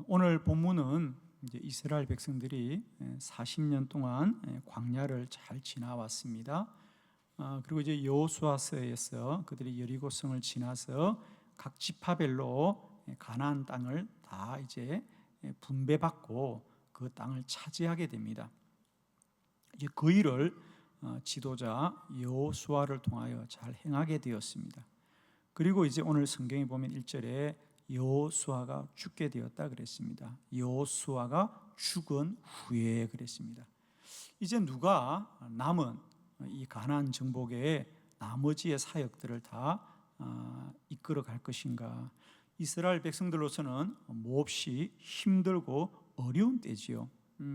오늘 본문은 이제 이스라엘 백성들이 40년 동안 광야를 잘 지나왔습니다. 그리고 이제 여호수아서에서 그들이 여리고성을 지나서 각 지파별로 가나안 땅을 다 이제 분배받고 그 땅을 차지하게 됩니다. 이제 그 일을 지도자 여호수아를 통하여 잘 행하게 되었습니다. 그리고 이제 오늘 성경에 보면 1절에 여호수아가 죽게 되었다 그랬습니다. 여호수아가 죽은 후에 그랬습니다. 이제 누가 남은 이 가나안 정복의 나머지의 사역들을 다 이끌어 갈 것인가? 이스라엘 백성들로서는 몹시 힘들고 어려운 때지요.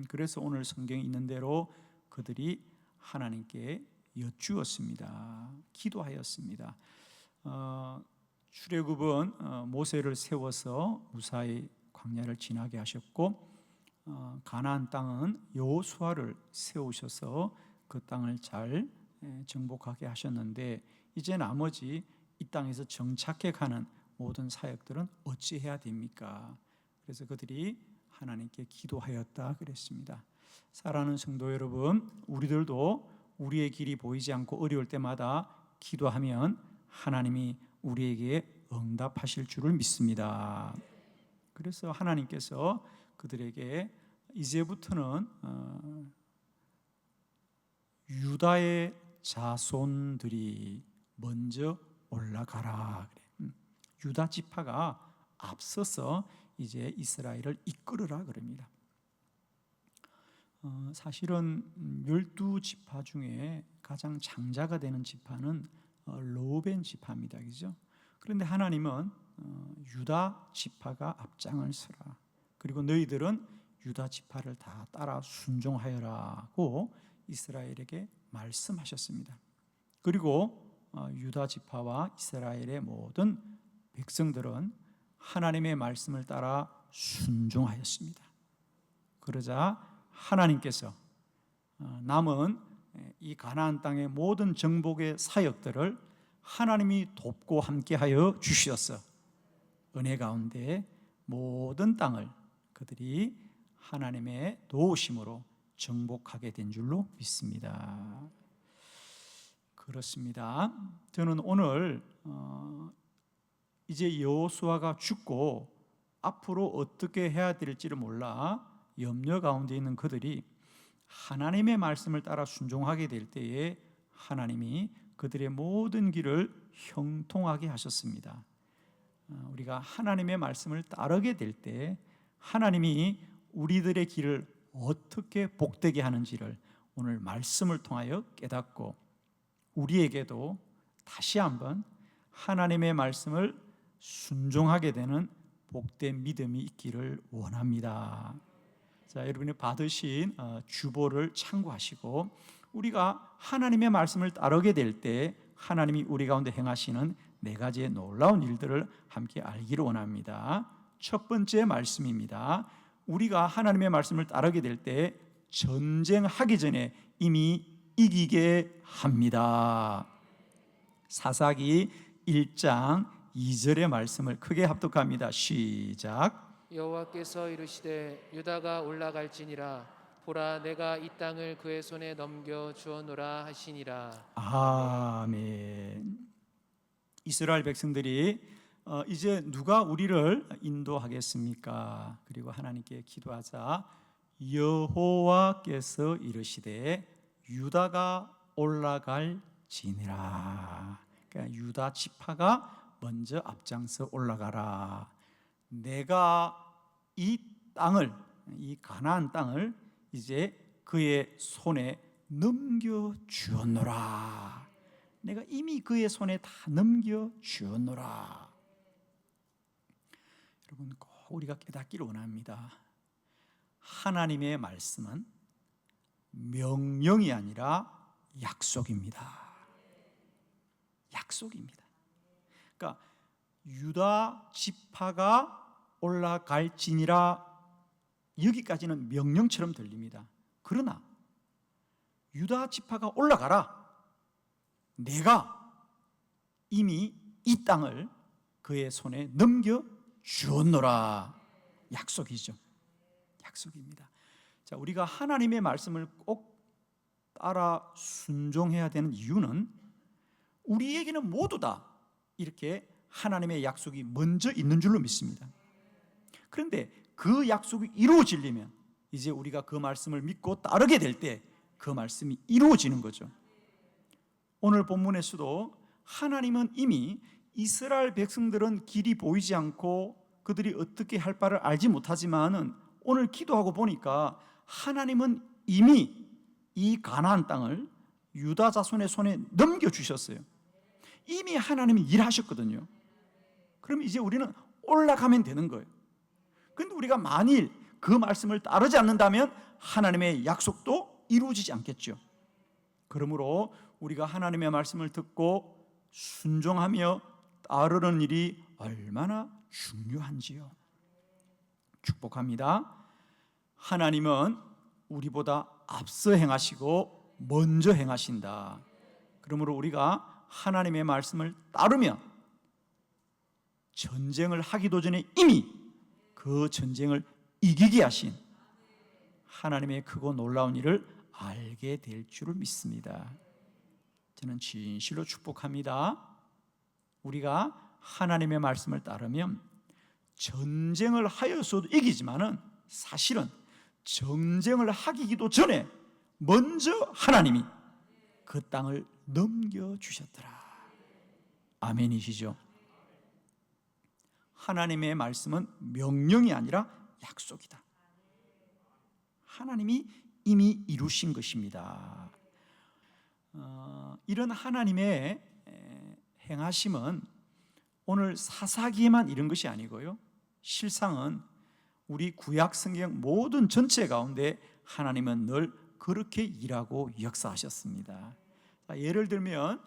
그래서 오늘 성경에 있는 대로 그들이 하나님께 여쭈었습니다. 기도하였습니다. 출애굽은 모세를 세워서 무사히 광야를 지나게 하셨고, 가나안 땅은 여호수아를 세우셔서 그 땅을 잘 정복하게 하셨는데, 이제 나머지 이 땅에서 정착해 가는 모든 사역들은 어찌해야 됩니까? 그래서 그들이 하나님께 기도하였다 그랬습니다. 사랑하는 성도 여러분, 우리들도 우리의 길이 보이지 않고 어려울 때마다 기도하면 하나님이 우리에게 응답하실 줄을 믿습니다. 그래서 하나님께서 그들에게 이제부터는 유다의 자손들이 먼저 올라가라 그래. 유다 지파가 앞서서 이제 이스라엘을 이끌으라 그럽니다. 사실은 12지파 중에 가장 장자가 되는 지파는 르우벤 지파입니다. 그죠? 그런데 하나님은 유다 지파가 앞장을 서라. 그리고 너희들은 유다 지파를 다 따라 순종하여라고 이스라엘에게 말씀하셨습니다. 그리고 유다 지파와 이스라엘의 모든 백성들은 하나님의 말씀을 따라 순종하였습니다. 그러자 하나님께서 남은 이 가나안 땅의 모든 정복의 사역들을 하나님이 돕고 함께하여 주시었어. 은혜 가운데 모든 땅을 그들이 하나님의 도우심으로 정복하게 된 줄로 믿습니다. 그렇습니다. 저는 오늘 이제 여호수아가 죽고 앞으로 어떻게 해야 될지를 몰라 염려 가운데 있는 그들이 하나님의 말씀을 따라 순종하게 될 때에 하나님이 그들의 모든 길을 형통하게 하셨습니다. 우리가 하나님의 말씀을 따르게 될 때 하나님이 우리들의 길을 어떻게 복되게 하는지를 오늘 말씀을 통하여 깨닫고 우리에게도 다시 한번 하나님의 말씀을 순종하게 되는 복된 믿음이 있기를 원합니다. 자, 여러분이 받으신 주보를 참고하시고 우리가 하나님의 말씀을 따르게 될 때 하나님이 우리 가운데 행하시는 4가지의 놀라운 일들을 함께 알기를 원합니다. 첫 번째 말씀입니다. 우리가 하나님의 말씀을 따르게 될 때 전쟁하기 전에 이미 이기게 합니다. 사사기 1장 2절의 말씀을 크게 합독합니다. 시작. 여호와께서 이르시되 유다가 올라갈지니라 보라 내가 이 땅을 그의 손에 넘겨 주었노라 하시니라. 아멘. 이스라엘 백성들이 이제 누가 우리를 인도하겠습니까? 그리고 하나님께 기도하자 여호와께서 이르시되 유다가 올라갈지니라. 그러니까 유다 지파가 먼저 앞장서 올라가라. 내가 이 땅을, 이 가나안 땅을 이제 그의 손에 넘겨주었노라. 내가 이미 그의 손에 다 넘겨주었노라. 여러분, 꼭 우리가 깨닫기를 원합니다. 하나님의 말씀은 명령이 아니라 약속입니다. 약속입니다. 그러니까 유다 지파가 올라갈지니라 여기까지는 명령처럼 들립니다. 그러나 유다 지파가 올라가라. 내가 이미 이 땅을 그의 손에 넘겨 주었노라. 약속이죠. 약속입니다. 자, 우리가 하나님의 말씀을 꼭 따라 순종해야 되는 이유는 우리에게는 모두 다 이렇게 하나님의 약속이 먼저 있는 줄로 믿습니다. 그런데 그 약속이 이루어지려면 이제 우리가 그 말씀을 믿고 따르게 될 때 그 말씀이 이루어지는 거죠. 오늘 본문에서도 하나님은 이미 이스라엘 백성들은 길이 보이지 않고 그들이 어떻게 할 바를 알지 못하지만은 오늘 기도하고 보니까 하나님은 이미 이 가나안 땅을 유다 자손의 손에 넘겨주셨어요. 이미 하나님이 일하셨거든요. 그럼 이제 우리는 올라가면 되는 거예요. 그런데 우리가 만일 그 말씀을 따르지 않는다면 하나님의 약속도 이루어지지 않겠죠. 그러므로 우리가 하나님의 말씀을 듣고 순종하며 따르는 일이 얼마나 중요한지요. 축복합니다. 하나님은 우리보다 앞서 행하시고 먼저 행하신다. 그러므로 우리가 하나님의 말씀을 따르면 전쟁을 하기도 전에 이미 그 전쟁을 이기게 하신 하나님의 크고 놀라운 일을 알게 될 줄을 믿습니다. 저는 진실로 축복합니다. 우리가 하나님의 말씀을 따르면 전쟁을 하여서도 이기지만은 사실은 전쟁을 하기도 전에 먼저 하나님이 그 땅을 넘겨주셨더라. 아멘이시죠? 하나님의 말씀은 명령이 아니라 약속이다. 하나님이 이미 이루신 것입니다. 이런 하나님의 행하심은 오늘 사사기에만 이런 것이 아니고요, 실상은 우리 구약 성경 모든 전체 가운데 하나님은 늘 그렇게 일하고 역사하셨습니다. 예를 들면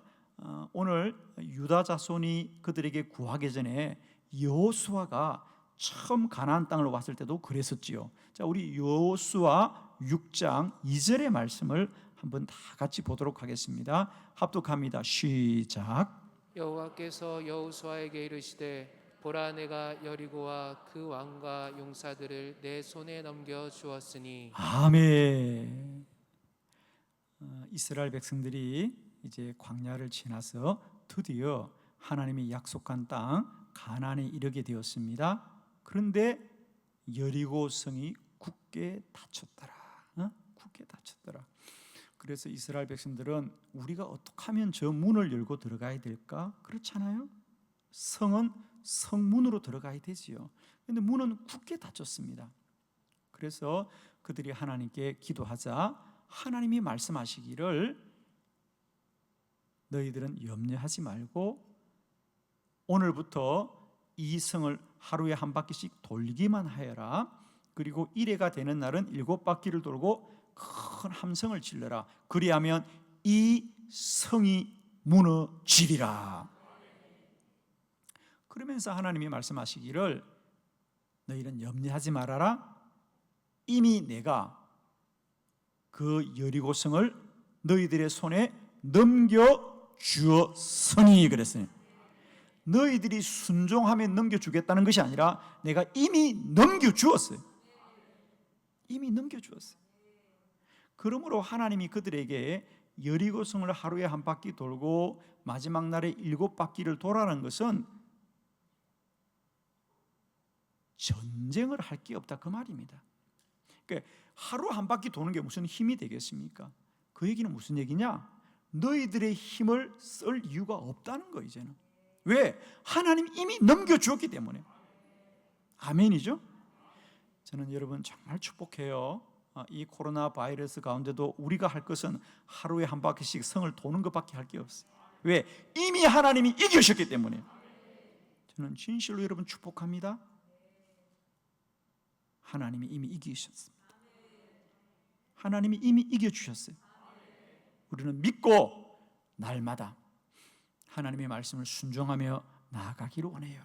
오늘 유다 자손이 그들에게 구하기 전에 여호수아가 처음 가나안 땅을 왔을 때도 그랬었지요. 자, 우리 여호수아 6장 2절의 말씀을 한번 다 같이 보도록 하겠습니다. 합독합니다. 시작. 여호와께서 여호수아에게 이르시되 보라 내가 여리고와 그 왕과 용사들을 내 손에 넘겨 주었으니. 아멘. 이스라엘 백성들이 이제 광야를 지나서 드디어 하나님이 약속한 땅 가나안에 이르게 되었습니다. 그런데 여리고 성이 굳게 닫혔더라. 굳게 닫혔더라. 그래서 이스라엘 백성들은 우리가 어떻게 하면 저 문을 열고 들어가야 될까? 그렇잖아요. 성은 성문으로 들어가야 되지요. 그런데 문은 굳게 닫혔습니다. 그래서 그들이 하나님께 기도하자 하나님이 말씀하시기를 너희들은 염려하지 말고 오늘부터 이 성을 하루에 한 바퀴씩 돌기만 하여라. 그리고 이래가 되는 날은 7바퀴를 돌고 큰 함성을 질러라. 그리하면 이 성이 무너지리라. 그러면서 하나님이 말씀하시기를 너희는 염려하지 말아라. 이미 내가 그 여리고 성을 너희들의 손에 넘겨 주었으니 그랬어요. 너희들이 순종하면 넘겨주겠다는 것이 아니라 내가 이미 넘겨주었어요. 이미 넘겨주었어요. 그러므로 하나님이 그들에게 여리고성을 하루에 한 바퀴 돌고 마지막 날에 7바퀴를 돌아라는 것은 전쟁을 할 게 없다 그 말입니다. 그러니까 하루 한 바퀴 도는 게 무슨 힘이 되겠습니까? 그 얘기는 무슨 얘기냐? 너희들의 힘을 쓸 이유가 없다는 거 이제는. 왜? 하나님 이미 넘겨주었기 때문에. 아멘이죠? 저는 여러분 정말 축복해요. 이 코로나 바이러스 가운데도 우리가 할 것은 하루에 한 바퀴씩 성을 도는 것밖에 할 게 없어요. 왜? 이미 하나님이 이기셨기 때문에. 저는 진실로 여러분 축복합니다. 하나님이 이미 이기셨습니다. 하나님이 이미 이겨주셨어요. 우리는 믿고 날마다 하나님의 말씀을 순종하며 나아가기를 원해요.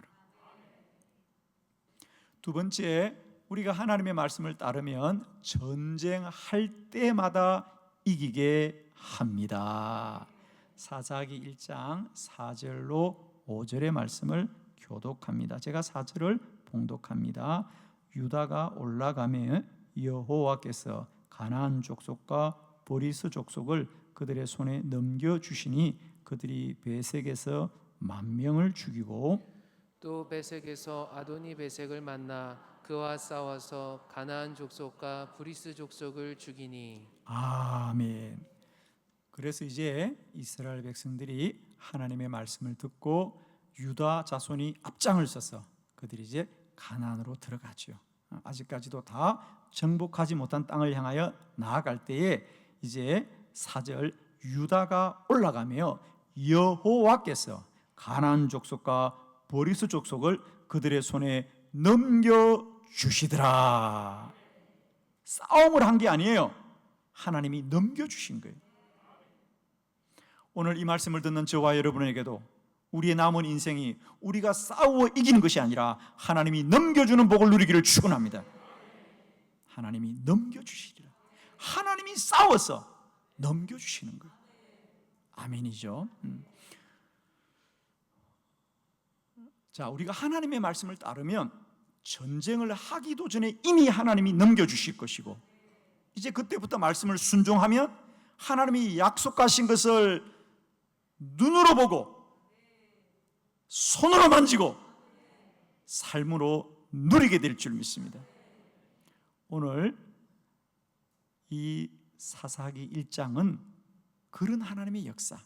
두 번째, 우리가 하나님의 말씀을 따르면 전쟁할 때마다 이기게 합니다. 사사기 1장 4절로 5절의 말씀을 교독합니다. 제가 4절을 봉독합니다. 유다가 올라가며 여호와께서 가나안 족속과 보리스 족속을 그들의 손에 넘겨주시니 그들이 베색에서 10,000명을 죽이고 또 베색에서 아도니 베색을 만나 그와 싸워서 가나안 족속과 브리스 족속을 죽이니. 아멘. 그래서 이제 이스라엘 백성들이 하나님의 말씀을 듣고 유다 자손이 앞장을 서서 그들이 이제 가나안으로 들어가죠. 아직까지도 다 정복하지 못한 땅을 향하여 나아갈 때에 이제 4절 유다가 올라가며 여호와께서 가나안 족속과 보리스 족속을 그들의 손에 넘겨주시더라. 싸움을 한 게 아니에요. 하나님이 넘겨주신 거예요. 오늘 이 말씀을 듣는 저와 여러분에게도 우리의 남은 인생이 우리가 싸워 이기는 것이 아니라 하나님이 넘겨주는 복을 누리기를 축원합니다. 하나님이 넘겨주시리라. 하나님이 싸워서 넘겨주시는 거예요. 아멘이죠. 자, 우리가 하나님의 말씀을 따르면 전쟁을 하기도 전에 이미 하나님이 넘겨주실 것이고 이제 그때부터 말씀을 순종하면 하나님이 약속하신 것을 눈으로 보고 손으로 만지고 삶으로 누리게 될 줄 믿습니다. 오늘 이 사사기 1장은 그런 하나님의 역사.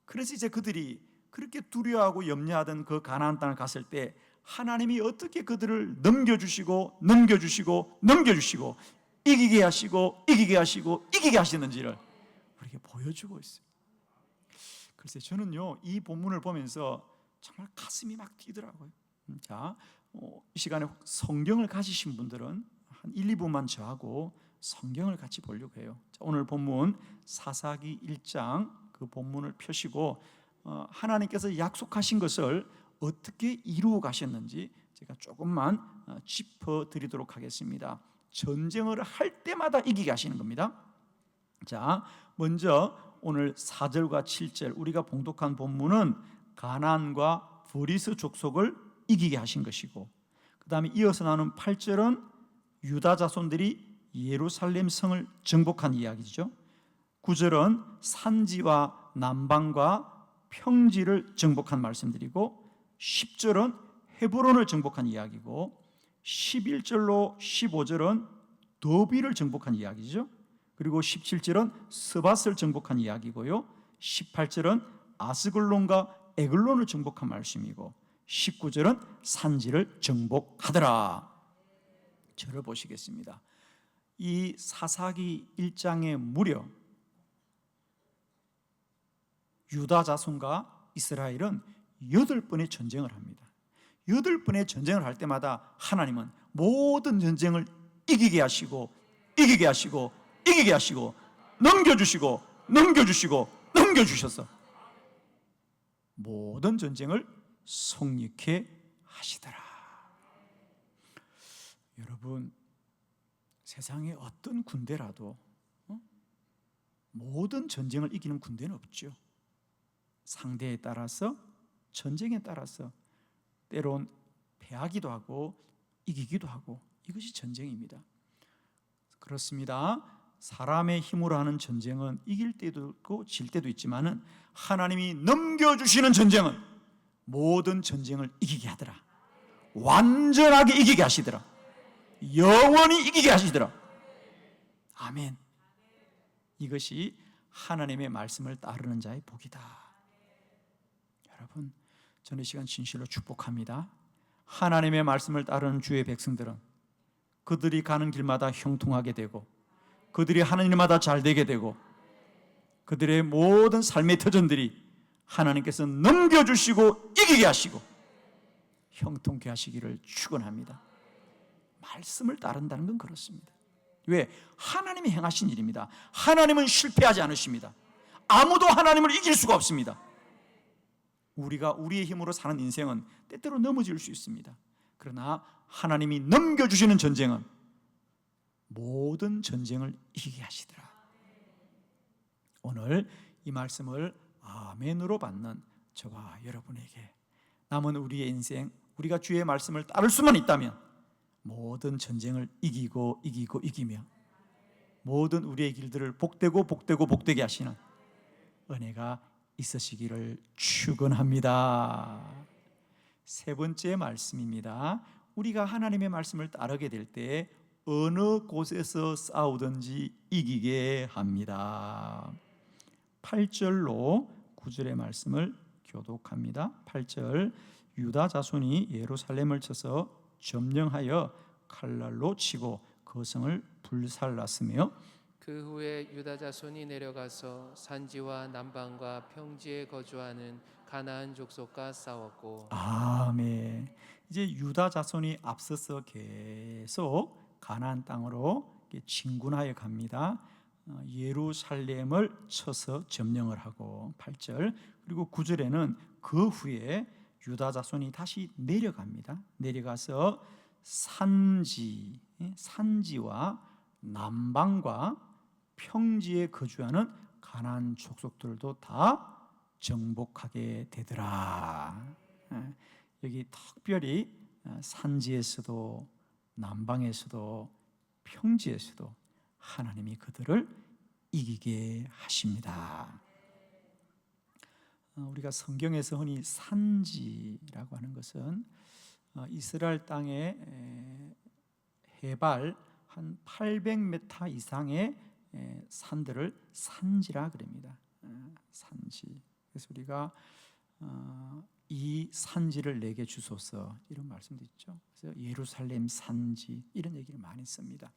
그래서 이제 그들이 그렇게 두려워하고 염려하던 그 가나안 땅을 갔을 때 하나님이 어떻게 그들을 넘겨주시고 이기게 하시고 이기게 하시는지를 우리에게 보여주고 있어요. 글쎄 저는요 이 본문을 보면서 정말 가슴이 막 뛰더라고요. 자, 이 시간에 성경을 가지신 분들은 한 1, 2분만 저하고 성경을 같이 보려고 해요. 자, 오늘 본문 사사기 1장 그 본문을 펴시고 하나님께서 약속하신 것을 어떻게 이루어 가셨는지 제가 조금만 짚어드리도록 하겠습니다. 전쟁을 할 때마다 이기게 하시는 겁니다. 자, 먼저 오늘 4절과 7절 우리가 봉독한 본문은 가나안과 브리스 족속을 이기게 하신 것이고 그 다음에 이어서 나오는 8절은 유다 자손들이 예루살렘 성을 정복한 이야기죠. 9절은 산지와 남방과 평지를 정복한 말씀드리고 10절은 헤브론을 정복한 이야기고 11절로 15절은 더비를 정복한 이야기죠. 그리고 17절은 스밧을 정복한 이야기고요. 18절은 아스글론과 에글론을 정복한 말씀이고 19절은 산지를 정복하더라. 저를 보시겠습니다. 이 사사기 1장에 무려 유다 자손과 이스라엘은 8번의 전쟁을 합니다. 8번의 전쟁을 할 때마다 하나님은 모든 전쟁을 이기게 하시고 넘겨주셔서 모든 전쟁을 성립케 하시더라. 여러분, 세상의 어떤 군대라도 모든 전쟁을 이기는 군대는 없죠. 상대에 따라서 전쟁에 따라서 때론 패하기도 하고 이기기도 하고 이것이 전쟁입니다. 그렇습니다. 사람의 힘으로 하는 전쟁은 이길 때도 있고 질 때도 있지만은 하나님이 넘겨주시는 전쟁은 모든 전쟁을 이기게 하더라. 완전하게 이기게 하시더라. 영원히 이기게 하시더라. 아멘. 이것이 하나님의 말씀을 따르는 자의 복이다. 여러분, 저는 이 시간 진실로 축복합니다. 하나님의 말씀을 따르는 주의 백성들은 그들이 가는 길마다 형통하게 되고 그들이 하는 일마다 잘 되게 되고 그들의 모든 삶의 터전들이 하나님께서 넘겨주시고 이기게 하시고 형통케 하시기를 축원합니다. 말씀을 따른다는 건 그렇습니다. 왜? 하나님이 행하신 일입니다. 하나님은 실패하지 않으십니다. 아무도 하나님을 이길 수가 없습니다. 우리가 우리의 힘으로 사는 인생은 때때로 넘어질 수 있습니다. 그러나 하나님이 넘겨주시는 전쟁은 모든 전쟁을 이기게 하시더라. 오늘 이 말씀을 아멘으로 받는 저와 여러분에게 남은 우리의 인생, 우리가 주의 말씀을 따를 수만 있다면 모든 전쟁을 이기며 모든 우리의 길들을 복되게 하시는 은혜가 있으시기를 축원합니다. 세 번째 말씀입니다. 우리가 하나님의 말씀을 따르게 될 때 어느 곳에서 싸우든지 이기게 합니다. 8절로 9절의 말씀을 교독합니다. 8절 유다 자손이 예루살렘을 쳐서 점령하여 칼날로 치고 그 성을 불살랐으며 그 후에 유다 자손이 내려가서 산지와 남방과 평지에 거주하는 가나안 족속과 싸웠고 아멘. 이제 유다 자손이 앞서서 계속 가나안 땅으로 진군하여 갑니다. 예루살렘을 쳐서 점령을 하고 8절 그리고 9절에는 그 후에 유다 자손이 다시 내려갑니다. 내려가서 산지와 남방과 평지에 거주하는 가나안 족속들도 다 정복하게 되더라. 여기 특별히 산지에서도 남방에서도 평지에서도 하나님이 그들을 이기게 하십니다. 우리가 성경에서 흔히 산지라고 하는 것은 이스라엘 땅의 해발 한 800m 이상의 산들을 산지라 그럽니다. 산지. 그래서 우리가 이 산지를 내게 주소서 이런 말씀도 있죠. 그래서 예루살렘 산지 이런 얘기를 많이 씁니다.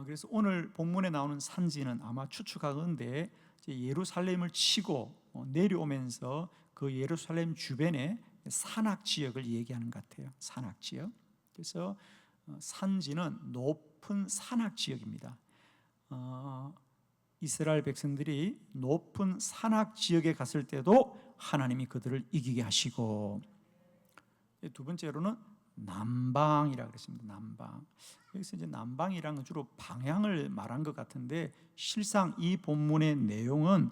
그래서 오늘 본문에 나오는 산지는 아마 추측하건대 예루살렘을 치고 내려오면서 그 예루살렘 주변의 산악 지역을 얘기하는 것 같아요. 산악 지역. 그래서 산지는 높은 산악 지역입니다. 이스라엘 백성들이 높은 산악 지역에 갔을 때도 하나님이 그들을 이기게 하시고 두 번째로는 남방이라고 그랬습니다. 남방. 여기서 이제 남방이란 건 주로 방향을 말한 것 같은데 실상 이 본문의 내용은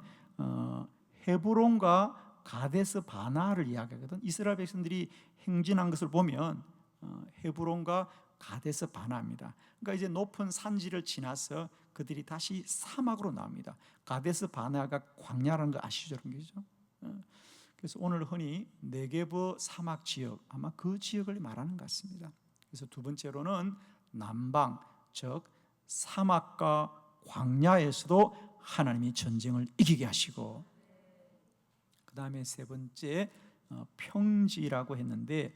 헤브론과 가데스 바나를 이야기하거든. 이스라엘 백성들이 행진한 것을 보면 헤브론과 가데스 바나입니다. 그러니까 이제 높은 산지를 지나서 그들이 다시 사막으로 나옵니다. 가데스 바나가 광야라는 거 아시죠? 그죠? 그래서 오늘 흔히 네게브 사막 지역 아마 그 지역을 말하는 것 같습니다. 그래서 두 번째로는 남방 즉 사막과 광야에서도 하나님이 전쟁을 이기게 하시고 그 다음에 세 번째 평지라고 했는데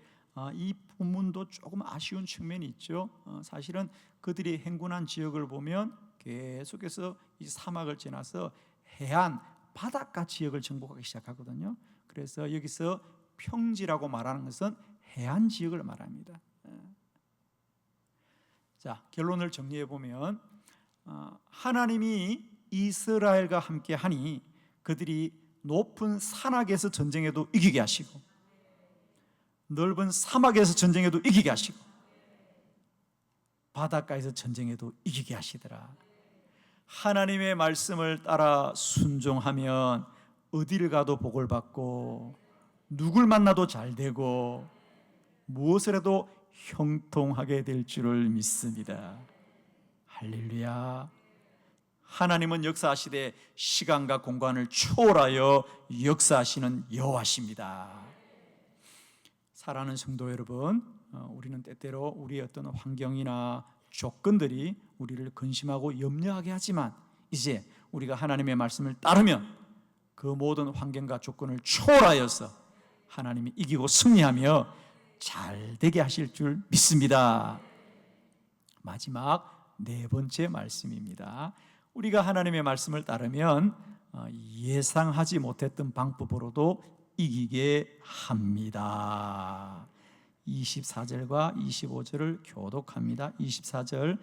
이 본문도 조금 아쉬운 측면이 있죠. 사실은 그들이 행군한 지역을 보면 계속해서 이 사막을 지나서 해안 바닷가 지역을 정복하기 시작하거든요. 그래서 여기서 평지라고 말하는 것은 해안 지역을 말합니다. 자, 결론을 정리해 보면 하나님이 이스라엘과 함께 하니 그들이 높은 산악에서 전쟁해도 이기게 하시고 넓은 사막에서 전쟁해도 이기게 하시고 바닷가에서 전쟁해도 이기게 하시더라. 하나님의 말씀을 따라 순종하면 어디를 가도 복을 받고 누굴 만나도 잘 되고 무엇을 해도 형통하게 될 줄을 믿습니다. 할렐루야. 하나님은 역사하시되 시간과 공간을 초월하여 역사하시는 여호와십니다. 사랑하는 성도 여러분, 우리는 때때로 우리의 어떤 환경이나 조건들이 우리를 근심하고 염려하게 하지만 이제 우리가 하나님의 말씀을 따르면 그 모든 환경과 조건을 초월하여서 하나님이 이기고 승리하며 잘 되게 하실 줄 믿습니다. 마지막 네 번째 말씀입니다. 우리가 하나님의 말씀을 따르면 예상하지 못했던 방법으로도 이기게 합니다. 24절과 25절을 교독합니다. 24절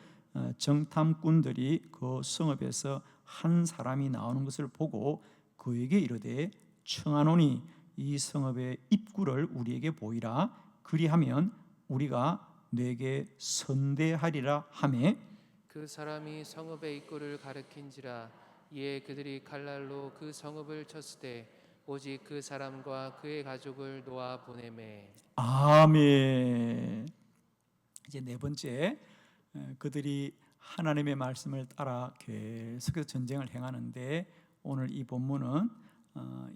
정탐꾼들이 그 성읍에서 한 사람이 나오는 것을 보고 그에게 이르되 청하노니 이 성읍의 입구를 우리에게 보이라. 그리하면 우리가 내게 선대하리라 하매 그 사람이 성읍의 입구를 가리킨지라. 이에 그들이 칼날로 그 성읍을 쳤을 때 오직 그 사람과 그의 가족을 놓아 보내매. 아멘. 이제 네 번째, 그들이 하나님의 말씀을 따라 계속해서 전쟁을 행하는데, 오늘 이 본문은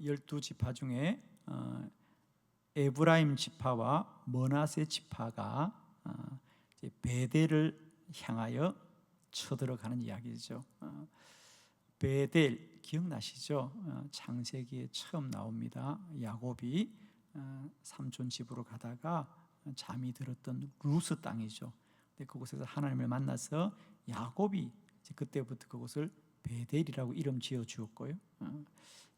12지파 중에 에브라임 지파와 머나세 지파가 이제 베델을 향하여 쳐들어가는 이야기죠. 베델 기억나시죠? 창세기에 처음 나옵니다. 야곱이 삼촌 집으로 가다가 잠이 들었던 루스 땅이죠. 근데 그곳에서 하나님을 만나서 야곱이 이제 그때부터 그곳을 베델이라고 이름 지어 주었고요.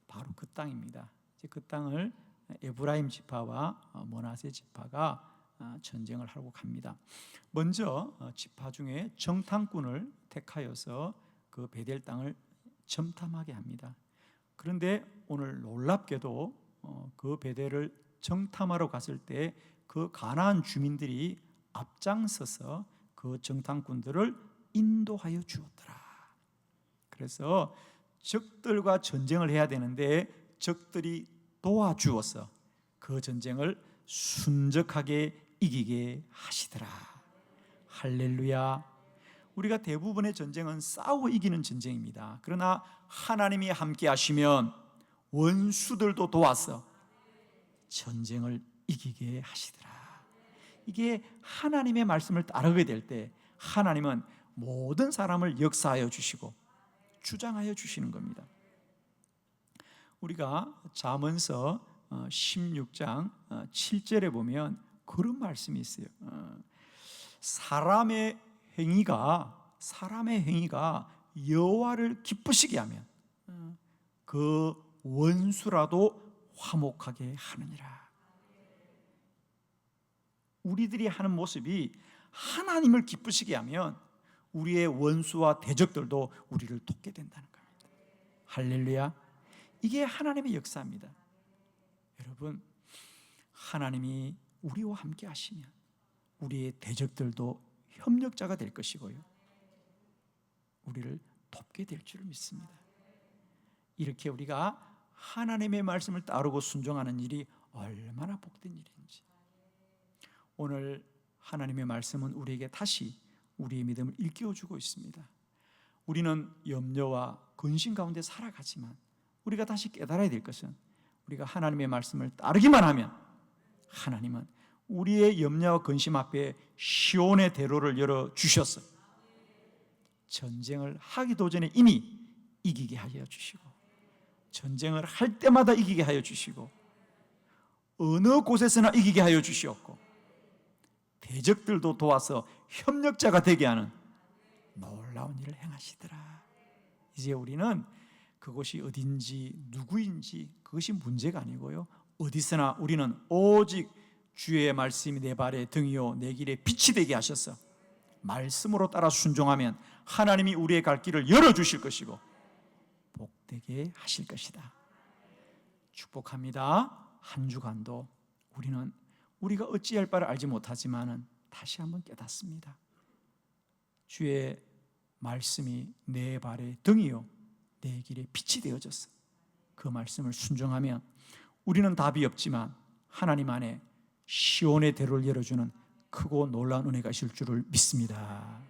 바로 그 땅입니다. 이제 그 땅을 에브라임 지파와 머나세 지파가 전쟁을 하고 갑니다. 먼저 지파 중에 정탐꾼을 택하여서 그 베델 땅을 점탐하게 합니다. 그런데 오늘 놀랍게도 그 베델을 정탐하러 갔을 때 그 가나안 주민들이 앞장서서 그 정탐꾼들을 인도하여 주었더라. 그래서 적들과 전쟁을 해야 되는데 적들이 도와주어서 그 전쟁을 순적하게 이기게 하시더라. 할렐루야. 우리가 대부분의 전쟁은 싸워 이기는 전쟁입니다. 그러나 하나님이 함께 하시면 원수들도 도와서 전쟁을 이기게 하시더라. 이게 하나님의 말씀을 따르게 될 때 하나님은 모든 사람을 역사하여 주시고 주장하여 주시는 겁니다. 우리가 잠언서 16장 7절에 보면 그런 말씀이 있어요. 사람의 행위가 여호와를 기쁘시게 하면 그 원수라도 화목하게 하느니라. 우리들이 하는 모습이 하나님을 기쁘시게 하면 우리의 원수와 대적들도 우리를 돕게 된다는 겁니다. 할렐루야. 이게 하나님의 역사입니다. 여러분, 하나님이 우리와 함께 하시면 우리의 대적들도 협력자가 될 것이고요, 우리를 돕게 될 줄 믿습니다. 이렇게 우리가 하나님의 말씀을 따르고 순종하는 일이 얼마나 복된 일인지, 오늘 하나님의 말씀은 우리에게 다시 우리의 믿음을 일깨워주고 있습니다. 우리는 염려와 근심 가운데 살아가지만 우리가 다시 깨달아야 될 것은, 우리가 하나님의 말씀을 따르기만 하면 하나님은 우리의 염려와 근심 앞에 시온의 대로를 열어주셔서 전쟁을 하기도 전에 이미 이기게 하여 주시고, 전쟁을 할 때마다 이기게 하여 주시고, 어느 곳에서나 이기게 하여 주시옵고, 대적들도 도와서 협력자가 되게 하는 놀라운 일을 행하시더라. 이제 우리는 그곳이 어딘지 누구인지 그것이 문제가 아니고요, 어디서나 우리는 오직 주의 말씀이 내 발의 등이요 내 길에 빛이 되게 하셔서 말씀으로 따라 순종하면 하나님이 우리의 갈 길을 열어주실 것이고 복되게 하실 것이다. 축복합니다. 한 주간도 우리는 우리가 어찌할 바를 알지 못하지만은 다시 한번 깨닫습니다. 주의 말씀이 내 발의 등이요 내 길에 빛이 되어졌어. 그 말씀을 순종하면 우리는 답이 없지만 하나님 안에 시온의 대로를 열어주는 크고 놀라운 은혜가 있을 줄을 믿습니다.